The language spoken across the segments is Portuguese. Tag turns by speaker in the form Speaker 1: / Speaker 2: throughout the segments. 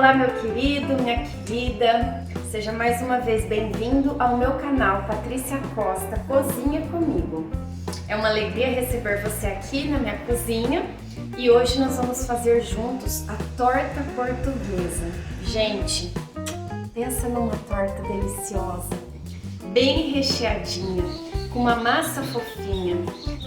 Speaker 1: Olá, meu querido, minha querida, seja mais uma vez bem-vindo ao meu canal Patrícia Costa Cozinha Comigo. É uma alegria receber você aqui na minha cozinha e hoje nós vamos fazer juntos a torta portuguesa. Gente, pensa numa torta deliciosa, bem recheadinha, com uma massa fofinha.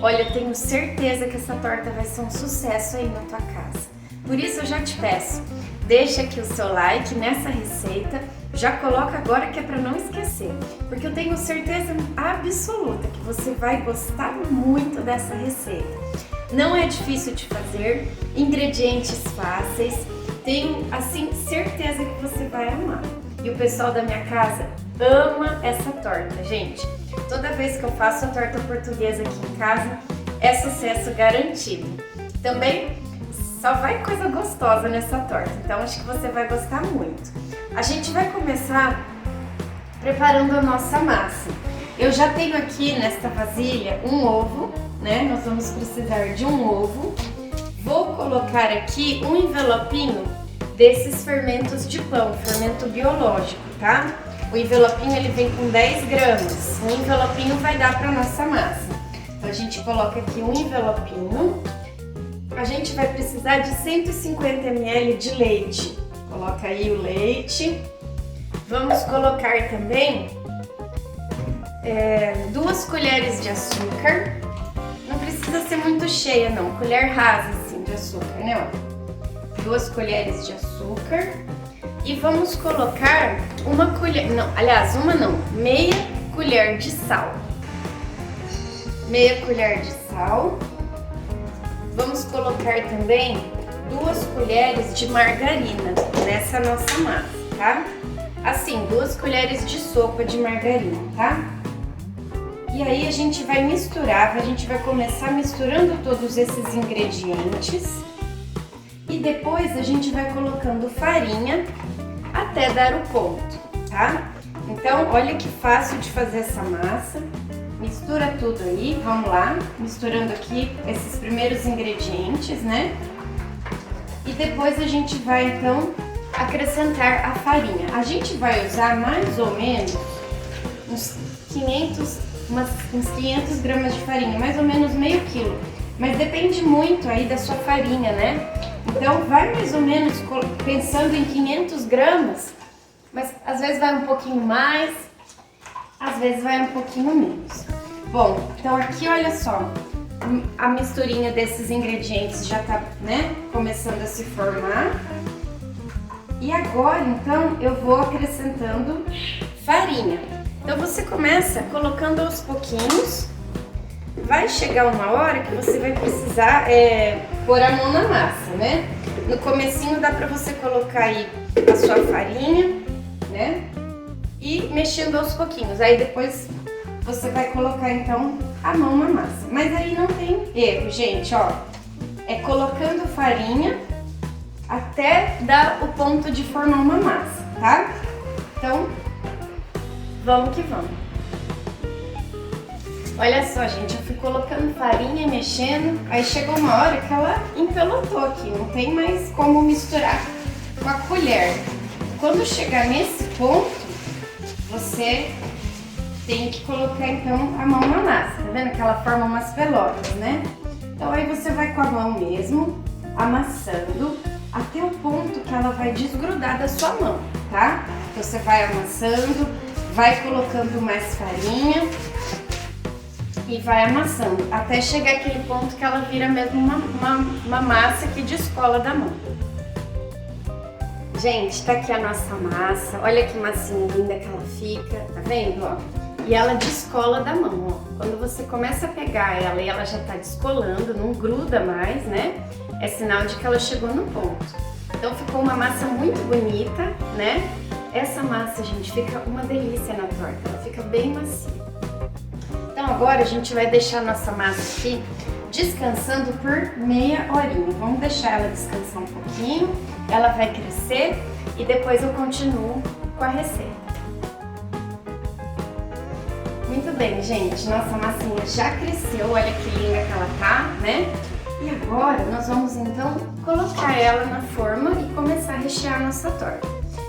Speaker 1: Olha, eu tenho certeza que essa torta vai ser um sucesso aí na tua casa. Por isso eu já te peço, deixa aqui o seu like nessa receita, já coloca agora que é para não esquecer, porque eu tenho certeza absoluta que você vai gostar muito dessa receita. Não é difícil de fazer, ingredientes fáceis, tenho assim certeza que você vai amar. E o pessoal da minha casa ama essa torta, gente. Toda vez que eu faço a torta portuguesa aqui em casa, é sucesso garantido. Também só vai coisa gostosa nessa torta, então acho que você vai gostar muito. A gente vai começar preparando a nossa massa. Eu já tenho aqui nesta vasilha um ovo, né? Nós vamos precisar de um ovo. Vou colocar aqui um envelopinho desses fermentos de pão, fermento biológico, tá? O envelopinho ele vem com 10 gramas. Um envelopinho vai dar para nossa massa. Então a gente coloca aqui um envelopinho. A gente vai precisar de 150 ml de leite. Coloca aí o leite. Vamos colocar também 2 colheres de açúcar. Não precisa ser muito cheia não, colher rasa assim de açúcar, né? 2 colheres de açúcar. E vamos colocar uma colher, meia colher de sal. Meia colher de sal. Vamos colocar também 2 colheres de margarina nessa nossa massa, tá? Assim, 2 colheres de sopa de margarina, tá? E aí a gente vai misturar, a gente vai começar misturando todos esses ingredientes e depois a gente vai colocando farinha até dar o ponto, tá? Então, olha que fácil de fazer essa massa. Mistura tudo aí, vamos lá, misturando aqui esses primeiros ingredientes, né? E depois a gente vai então acrescentar a farinha. A gente vai usar mais ou menos uns 500 gramas de farinha, mais ou menos meio quilo. Mas depende muito aí da sua farinha, né? Então vai mais ou menos pensando em 500 gramas, mas às vezes vai um pouquinho mais, às vezes vai um pouquinho menos. Bom, então aqui olha só, a misturinha desses ingredientes já tá, né, começando a se formar. E agora, então, eu vou acrescentando farinha. Então você começa colocando aos pouquinhos. Vai chegar uma hora que você vai precisar pôr a mão na massa, né? No comecinho dá pra você colocar aí a sua farinha, né? E mexendo aos pouquinhos. Aí depois você vai colocar então a mão na massa. Mas aí não tem erro, gente, ó. É colocando farinha até dar o ponto de formar uma massa, tá? Então, vamos que vamos. Olha só, gente, eu fui colocando farinha, mexendo, aí chegou uma hora que ela empelotou aqui, não tem mais como misturar com a colher. Quando chegar nesse ponto, você tem que colocar então a mão na massa, tá vendo que ela forma umas pelotas, né? Então aí você vai com a mão mesmo, amassando, até o ponto que ela vai desgrudar da sua mão, tá? Então você vai amassando, vai colocando mais farinha e vai amassando, até chegar aquele ponto que ela vira mesmo uma massa que descola da mão. Gente, tá aqui a nossa massa, olha que massinha linda que ela fica, tá vendo, ó? E ela descola da mão, ó. Quando você começa a pegar ela e ela já tá descolando, não gruda mais, né? É sinal de que ela chegou no ponto. Então ficou uma massa muito bonita, né? Essa massa, gente, fica uma delícia na torta, ela fica bem macia. Então agora a gente vai deixar a nossa massa aqui descansando por meia horinha. Vamos deixar ela descansar um pouquinho, ela vai crescer e depois eu continuo com a receita. Muito bem, gente, nossa massinha já cresceu, olha que linda que ela tá, né? E agora nós vamos então colocar ela na forma e começar a rechear a nossa torta.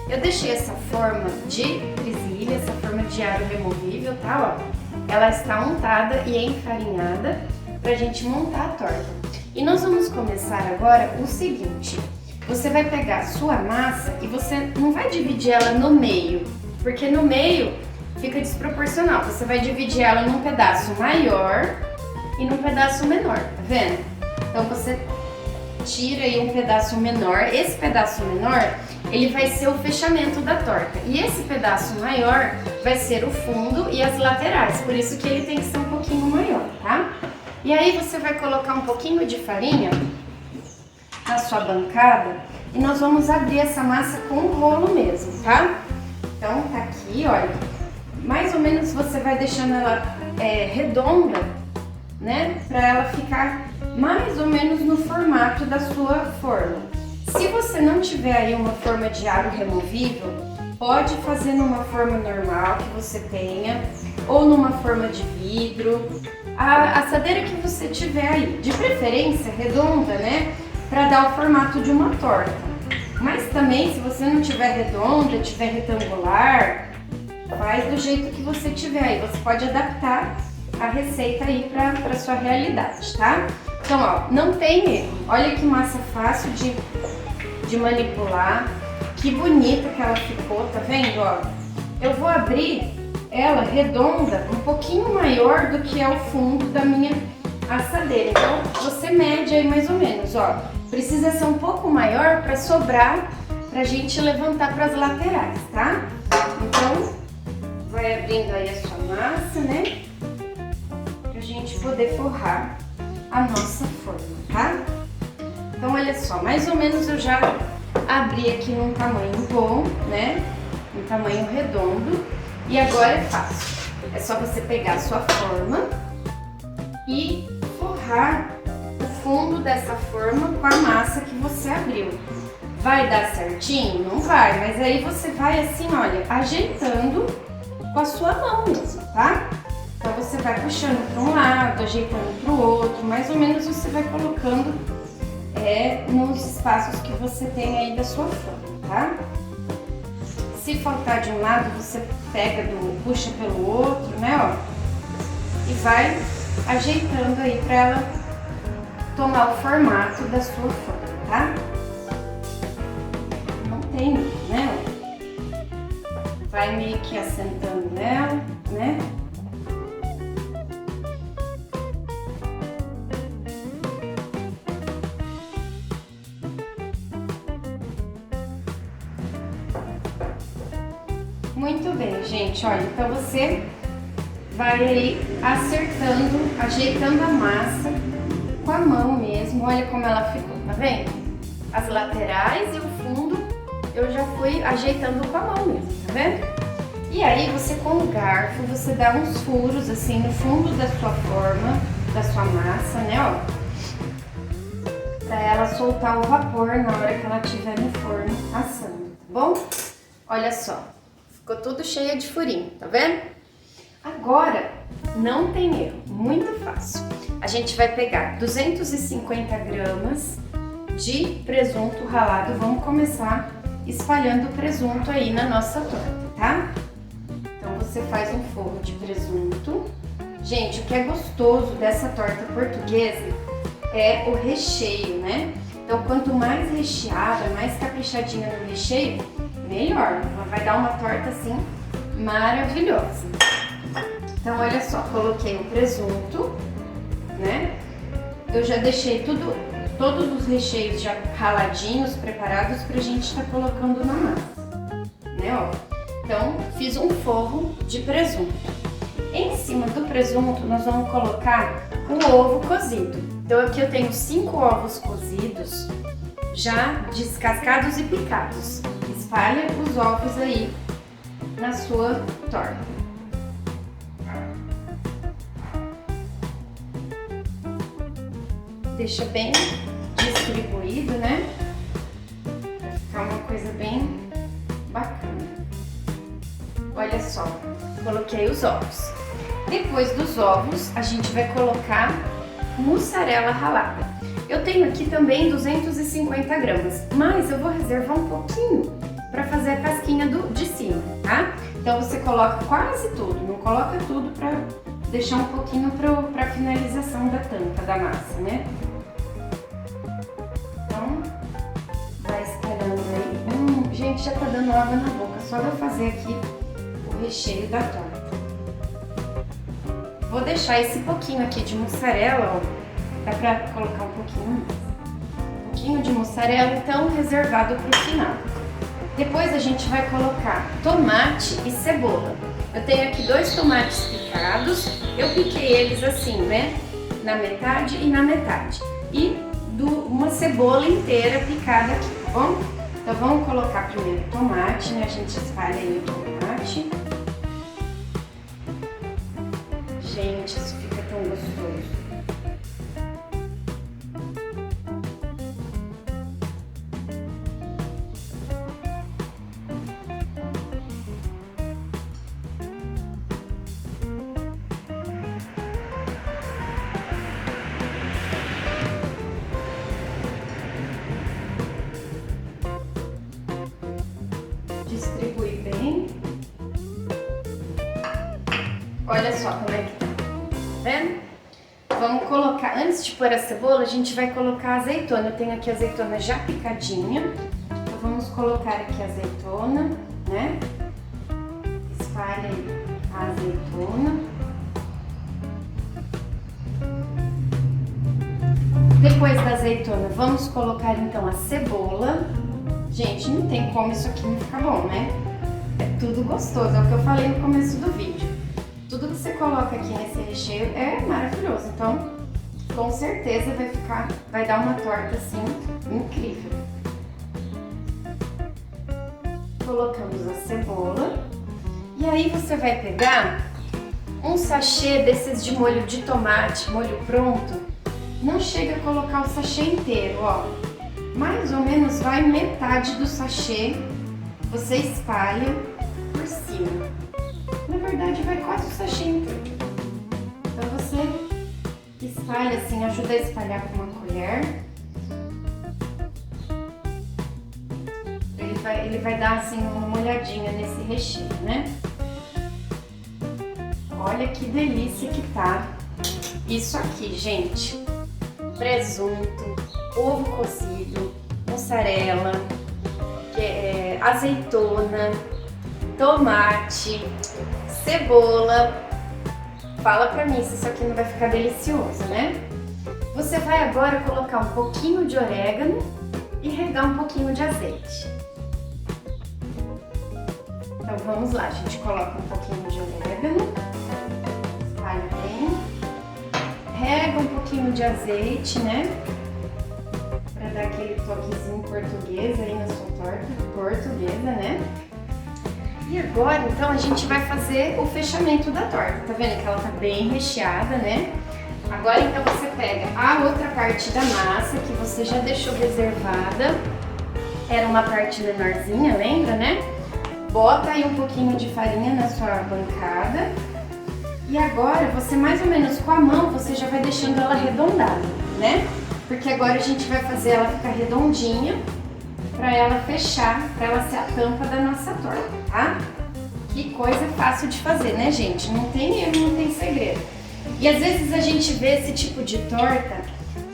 Speaker 1: Eu deixei essa forma de presilha, essa forma de aro removível, tá? Ó, ela está untada e enfarinhada pra gente montar a torta. E nós vamos começar agora o seguinte: você vai pegar a sua massa e você não vai dividir ela no meio, porque no meio fica desproporcional. Você vai dividir ela num pedaço maior e num pedaço menor, tá vendo? Então você tira aí um pedaço menor. Esse pedaço menor, ele vai ser o fechamento da torta. E esse pedaço maior vai ser o fundo e as laterais. Por isso que ele tem que ser um pouquinho maior, tá? E aí você vai colocar um pouquinho de farinha na sua bancada e nós vamos abrir essa massa com o rolo mesmo, tá? Então tá aqui, olha. Mais ou menos você vai deixando ela redonda, né? Pra ela ficar mais ou menos no formato da sua forma. Se você não tiver aí uma forma de aro removível, pode fazer numa forma normal que você tenha, ou numa forma de vidro, a assadeira que você tiver aí, de preferência redonda, né, para dar o formato de uma torta. Mas também, se você não tiver redonda, tiver retangular, faz do jeito que você tiver aí, você pode adaptar a receita aí para sua realidade, tá? Então, ó, não tem erro. Olha que massa fácil de manipular. Que bonita que ela ficou, tá vendo, ó? Eu vou abrir ela redonda, um pouquinho maior do que é o fundo da minha assadeira. Então, você mede aí mais ou menos, ó. Precisa ser um pouco maior para sobrar, pra gente levantar para as laterais, tá? Então, vai abrindo aí a sua massa, né? Pra gente poder forrar a nossa forma, tá? Então, olha só, mais ou menos eu já abri aqui num tamanho bom, né? Um tamanho redondo. E agora é fácil. É só você pegar a sua forma e forrar o fundo dessa forma com a massa que você abriu. Vai dar certinho? Não vai, mas aí você vai assim, olha, ajeitando com a sua mão mesmo, tá? Então você vai puxando para um lado, ajeitando para o outro, mais ou menos você vai colocando nos espaços que você tem aí da sua forma, tá? Se faltar de um lado, você pega puxa pelo outro, né, ó, e vai ajeitando aí para ela tomar o formato da sua forma, tá? Não tem, né? Vai meio que assentando nela, né? Muito bem, gente, olha, então você vai aí acertando, ajeitando a massa com a mão mesmo, olha como ela ficou, tá vendo? As laterais e o fundo eu já fui ajeitando com a mão mesmo, tá vendo? E aí você com o garfo, você dá uns furos assim no fundo da sua forma, da sua massa, né, ó, pra ela soltar o vapor na hora que ela estiver no forno assando, tá bom? Olha só. Ficou tudo cheio de furinho, tá vendo? Agora, não tem erro, muito fácil. A gente vai pegar 250 gramas de presunto ralado e vamos começar espalhando o presunto aí na nossa torta, tá? Então você faz um forro de presunto. Gente, o que é gostoso dessa torta portuguesa é o recheio, né? Então quanto mais recheada, mais caprichadinha no recheio, melhor. Ela vai dar uma torta assim maravilhosa. Então olha só, coloquei o presunto, né? Eu já deixei todos os recheios já raladinhos, preparados pra gente estar colocando na massa, né? Ó. Então fiz um forro de presunto. Em cima do presunto nós vamos colocar o ovo cozido. Então aqui eu tenho 5 ovos cozidos, já descascados e picados. Espalha os ovos aí na sua torta. Deixa bem distribuído, né? Vai ficar uma coisa bem bacana. Olha só, coloquei os ovos. Depois dos ovos, a gente vai colocar mussarela ralada. Eu tenho aqui também 250 gramas, mas eu vou reservar um pouquinho para fazer a casquinha de cima, tá? Então você coloca quase tudo, não coloca tudo para deixar um pouquinho para finalização da tampa da massa, né? Então, vai espalhando aí. Gente, já tá dando água na boca, só de eu fazer aqui o recheio da torta. Vou deixar esse pouquinho aqui de mussarela, ó. Dá pra colocar um pouquinho mais. Um pouquinho de mussarela, então, reservado pro final. Depois a gente vai colocar tomate e cebola. Eu tenho aqui 2 tomates picados. Eu piquei eles assim, né? Na metade e na metade. E uma cebola inteira picada aqui, tá bom? Então vamos colocar primeiro o tomate, né? A gente espalha aí o tomate. Gente, isso fica tão gostoso. Distribui bem. Olha só como é que tá vendo? Vamos colocar, antes de pôr a cebola, a gente vai colocar a azeitona. Eu tenho aqui a azeitona já picadinha. Então vamos colocar aqui a azeitona, né? Espalha aí a azeitona. Depois da azeitona, vamos colocar então a cebola. Gente, não tem como isso aqui não ficar bom, né? É tudo gostoso, é o que eu falei no começo do vídeo. Tudo que você coloca aqui nesse recheio é maravilhoso, então com certeza vai dar uma torta assim incrível. Colocamos a cebola e aí você vai pegar um sachê desses de molho de tomate, molho pronto. Não chega a colocar o sachê inteiro, ó. Mais ou menos vai metade do sachê, você espalha por cima. Na verdade vai quase o sachê inteiro. Então você espalha assim, ajuda a espalhar com uma colher. Ele vai dar assim uma molhadinha nesse recheio, né? Olha que delícia que tá isso aqui, gente. Presunto, ovo cozido, mussarela, azeitona, tomate, cebola. Fala pra mim se isso aqui não vai ficar delicioso, né? Você vai agora colocar um pouquinho de orégano e regar um pouquinho de azeite. Então vamos lá, a gente coloca um pouquinho de orégano, espalha bem, rega um pouquinho de azeite, né? Pra dar aquele toquezinho português aí na sua torta, portuguesa, né? E agora, então, a gente vai fazer o fechamento da torta. Tá vendo que ela tá bem recheada, né? Agora, então, você pega a outra parte da massa que você já deixou reservada. Era uma parte menorzinha, lembra, né? Bota aí um pouquinho de farinha na sua bancada. E agora, você mais ou menos com a mão, você já vai deixando ela arredondada, né? Porque agora a gente vai fazer ela ficar redondinha pra ela fechar, pra ela ser a tampa da nossa torta, tá? Que coisa fácil de fazer, né, gente? Não tem erro, não tem segredo. E às vezes a gente vê esse tipo de torta,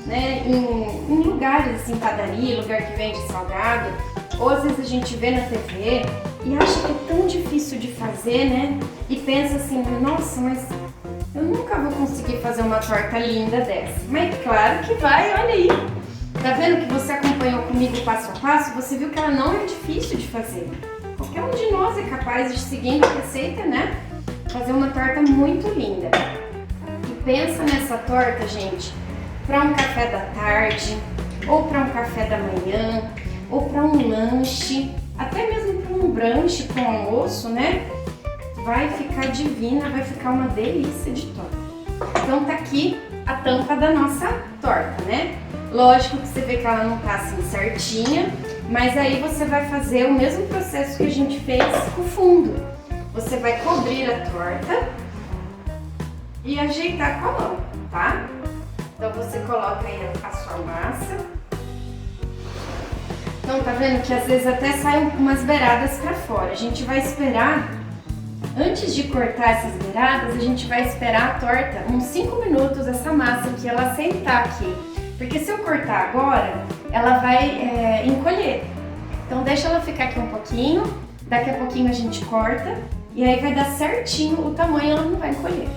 Speaker 1: né, em lugares assim, padaria, lugar que vende salgado, ou às vezes a gente vê na TV e acha que é tão difícil de fazer, né? E pensa assim, nossa, mas eu nunca vou conseguir fazer uma torta linda dessa. Mas claro que vai, olha aí. Tá vendo que você acompanhou comigo passo a passo? Você viu que ela não é difícil de fazer. Qualquer um de nós é capaz de, seguindo a receita, né, fazer uma torta muito linda. E pensa nessa torta, gente, para um café da tarde, ou para um café da manhã, ou para um lanche, até mesmo para um brunch com almoço, né? Vai ficar divina, vai ficar uma delícia de torta. Então tá aqui a tampa da nossa torta, né? Lógico que você vê que ela não tá assim certinha, mas aí você vai fazer o mesmo processo que a gente fez com o fundo. Você vai cobrir a torta e ajeitar com a mão, tá? Então você coloca aí a sua massa. Então tá vendo que às vezes até saem umas beiradas pra fora. A gente vai esperar, antes de cortar essas beiradas, a gente vai esperar a torta uns 5 minutos, essa massa aqui, ela sentar aqui. Porque se eu cortar agora, ela vai encolher. Então deixa ela ficar aqui um pouquinho, daqui a pouquinho a gente corta e aí vai dar certinho o tamanho, ela não vai encolher.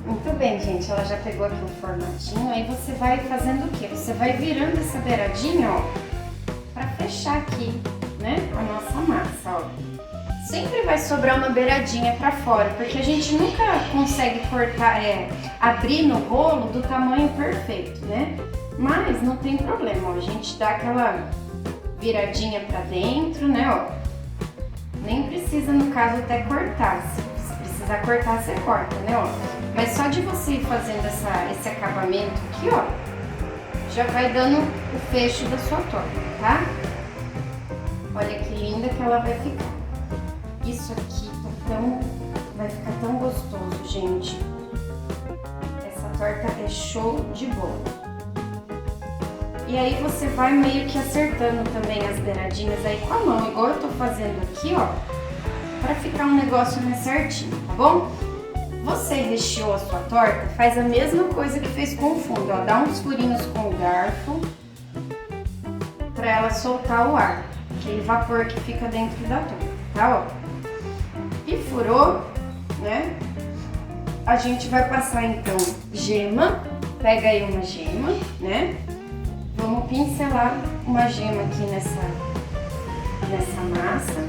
Speaker 1: Muito bem, gente, ela já pegou aqui o formatinho, aí você vai fazendo o quê? Você vai virando essa beiradinha, ó, pra fechar aqui, né, a nossa massa, ó. Sempre vai sobrar uma beiradinha pra fora, porque a gente nunca consegue cortar, abrir no rolo do tamanho perfeito, né? Mas não tem problema, ó, a gente dá aquela viradinha pra dentro, né, ó. Nem precisa, no caso, até cortar. Se precisar cortar, você corta, né, ó. Mas só de você ir fazendo esse acabamento aqui, ó, já vai dando o fecho da sua torta, tá? Olha que linda que ela vai ficar. Isso aqui vai ficar tão gostoso, gente. Essa torta é show de bola. E aí você vai meio que acertando também as beiradinhas aí com a mão, igual eu tô fazendo aqui, ó, pra ficar um negócio mais certinho, tá bom? Você recheou a sua torta, faz a mesma coisa que fez com o fundo, ó, dá uns furinhos com o garfo pra ela soltar o ar, aquele vapor que fica dentro da torta, tá, ó? E furou, né? A gente vai passar então gema, pega aí uma gema, né? Vamos pincelar uma gema aqui nessa massa,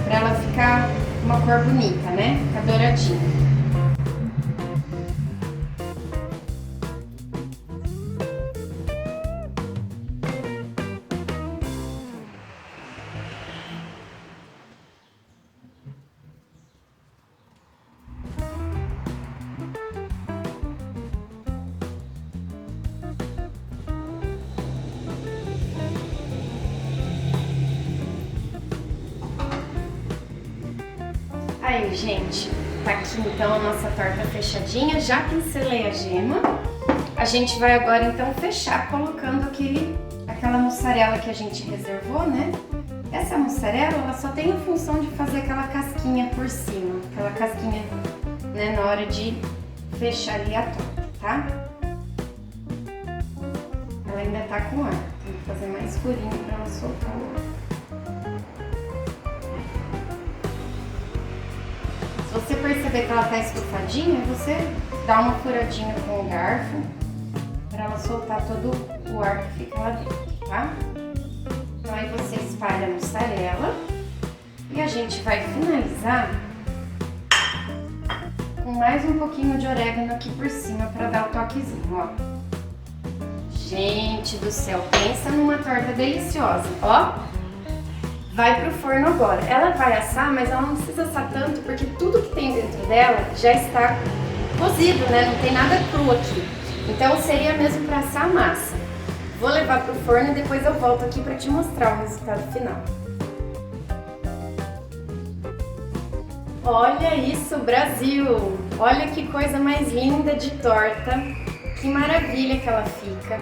Speaker 1: pra ela ficar uma cor bonita, né? Ficar douradinha. Aí, gente, tá aqui então a nossa torta fechadinha, já pincelei a gema. A gente vai agora então fechar colocando aquela mussarela que a gente reservou, né? Essa mussarela, ela só tem a função de fazer aquela casquinha por cima, aquela casquinha, né, na hora de fechar ali a torta, tá? Ela ainda tá com ar, tem que fazer mais furinho pra ela soltar o ar. Se você perceber que ela tá estufadinha, você dá uma furadinha com o garfo para ela soltar todo o ar que fica lá dentro, tá? Então aí você espalha a mussarela e a gente vai finalizar com mais um pouquinho de orégano aqui por cima para dar o toquezinho, ó. Gente do céu, pensa numa torta deliciosa, ó. Vai pro forno agora. Ela vai assar, mas ela não precisa assar tanto, porque tudo que tem dentro dela já está cozido, né? Não tem nada cru aqui. Então seria mesmo para assar a massa. Vou levar pro forno e depois eu volto aqui para te mostrar o resultado final. Olha isso, Brasil! Olha que coisa mais linda de torta. Que maravilha que ela fica.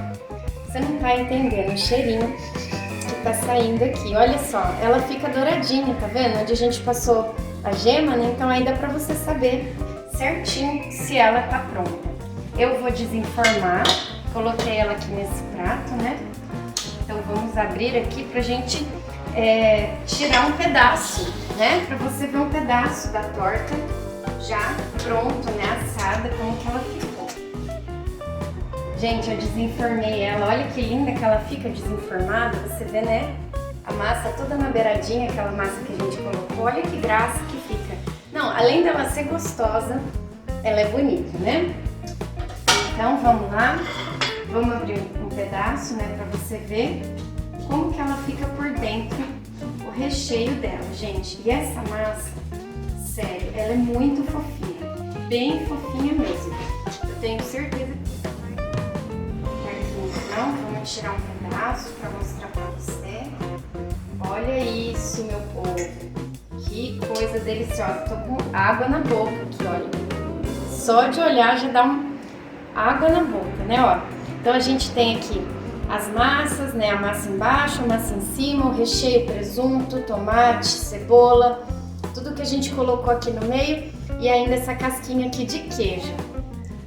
Speaker 1: Você não tá entendendo o cheirinho que tá saindo aqui. Olha só, ela fica douradinha, tá vendo? Onde a gente passou a gema, né? Então aí dá pra você saber certinho se ela tá pronta. Eu vou desenformar, coloquei ela aqui nesse prato, né? Então vamos abrir aqui pra gente tirar um pedaço, né? Pra você ver um pedaço da torta já pronto, né? Assada, como que ela ficou. Gente, eu desenformei ela, olha que linda que ela fica desenformada, você vê, né? A massa toda na beiradinha, aquela massa que a gente colocou, olha que graça que fica. Não, além dela ser gostosa, ela é bonita, né? Então vamos lá, vamos abrir um pedaço, né, pra você ver como que ela fica por dentro, o recheio dela, gente. E essa massa, sério, ela é muito fofinha, bem fofinha mesmo. Eu tenho certeza que então, vamos tirar um pedaço para mostrar para você. Olha isso, meu povo. Que coisa deliciosa. Tô com água na boca aqui, olha. Só de olhar já dá água na boca, né, ó. Então a gente tem aqui as massas, né, a massa embaixo, a massa em cima, o recheio, presunto, tomate, cebola, tudo que a gente colocou aqui no meio e ainda essa casquinha aqui de queijo.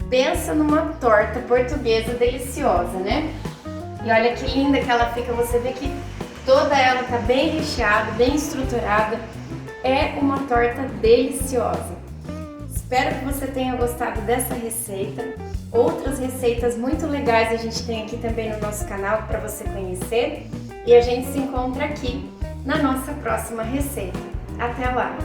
Speaker 1: Pensa numa torta portuguesa deliciosa, né? E olha que linda que ela fica, você vê que toda ela tá bem recheada, bem estruturada. É uma torta deliciosa. Espero que você tenha gostado dessa receita. Outras receitas muito legais a gente tem aqui também no nosso canal para você conhecer. E a gente se encontra aqui na nossa próxima receita. Até lá!